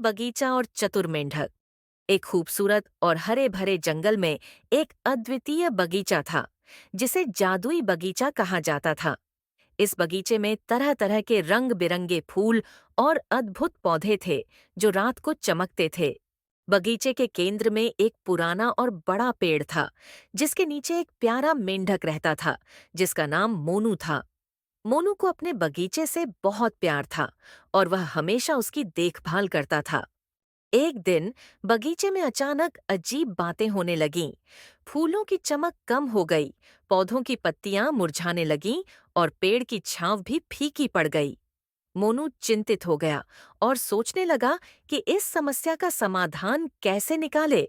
बगीचा और चतुर मेंढक। एक खूबसूरत और हरे भरे जंगल में एक अद्वितीय बगीचा था, जिसे जादुई बगीचा कहा जाता था। इस बगीचे में तरह तरह के रंग बिरंगे फूल और अद्भुत पौधे थे, जो रात को चमकते थे। बगीचे के केंद्र में एक पुराना और बड़ा पेड़ था, जिसके नीचे एक प्यारा मेंढक रहता था, जिसका नाम मोनू था। मोनू को अपने बगीचे से बहुत प्यार था और वह हमेशा उसकी देखभाल करता था। एक दिन बगीचे में अचानक अजीब बातें होने लगीं। फूलों की चमक कम हो गई, पौधों की पत्तियां मुरझाने लगीं और पेड़ की छांव भी फीकी पड़ गई। मोनू चिंतित हो गया और सोचने लगा कि इस समस्या का समाधान कैसे निकाले।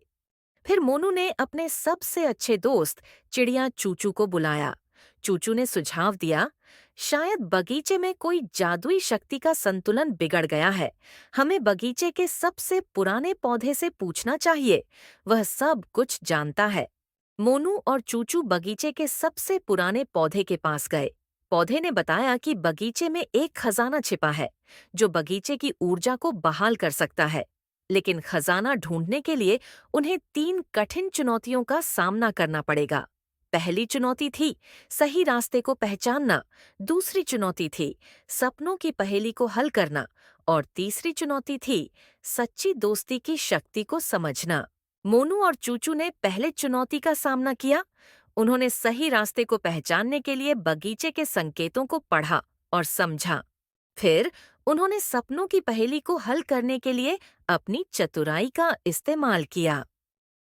फिर मोनू ने अपने सबसे अच्छे दोस्त चिड़िया चूचू को बुलाया। चूचू ने सुझाव दिया, शायद बगीचे में कोई जादुई शक्ति का संतुलन बिगड़ गया है। हमें बगीचे के सबसे पुराने पौधे से पूछना चाहिए, वह सब कुछ जानता है। मोनू और चूचू बगीचे के सबसे पुराने पौधे के पास गए। पौधे ने बताया कि बगीचे में एक खजाना छिपा है, जो बगीचे की ऊर्जा को बहाल कर सकता है। लेकिन खजाना ढूंढने के लिए उन्हें 3 कठिन चुनौतियों का सामना करना पड़ेगा। पहली चुनौती थी सही रास्ते को पहचानना, दूसरी चुनौती थी सपनों की पहेली को हल करना और तीसरी चुनौती थी सच्ची दोस्ती की शक्ति को समझना। मोनू और चूचू ने पहले चुनौती का सामना किया। उन्होंने सही रास्ते को पहचानने के लिए बगीचे के संकेतों को पढ़ा और समझा। फिर उन्होंने सपनों की पहेली को हल करने के लिए अपनी चतुराई का इस्तेमाल किया।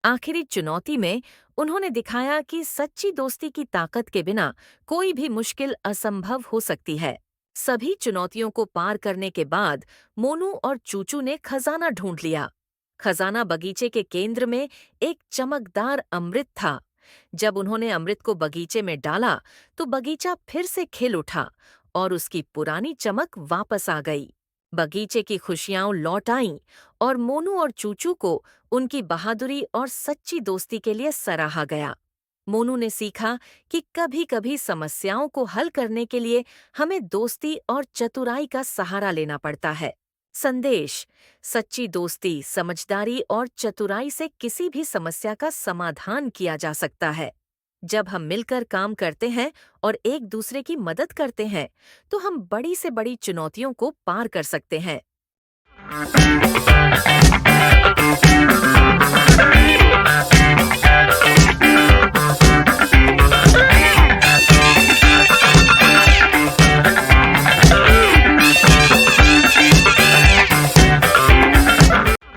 आखिरी चुनौती में उन्होंने दिखाया कि सच्ची दोस्ती की ताकत के बिना कोई भी मुश्किल असंभव हो सकती है। सभी चुनौतियों को पार करने के बाद मोनू और चूचू ने खजाना ढूंढ लिया। खजाना बगीचे के केंद्र में एक चमकदार अमृत था। जब उन्होंने अमृत को बगीचे में डाला, तो बगीचा फिर से खिल उठा और उसकी पुरानी चमक वापस आ गई। बगीचे की खुशियां लौट आईं और मोनू और चूचू को उनकी बहादुरी और सच्ची दोस्ती के लिए सराहा गया। मोनू ने सीखा कि कभी-कभी समस्याओं को हल करने के लिए हमें दोस्ती और चतुराई का सहारा लेना पड़ता है। संदेश: सच्ची दोस्ती, समझदारी और चतुराई से किसी भी समस्या का समाधान किया जा सकता है। जब हम मिलकर काम करते हैं और एक दूसरे की मदद करते हैं, तो हम बड़ी से बड़ी चुनौतियों को पार कर सकते हैं।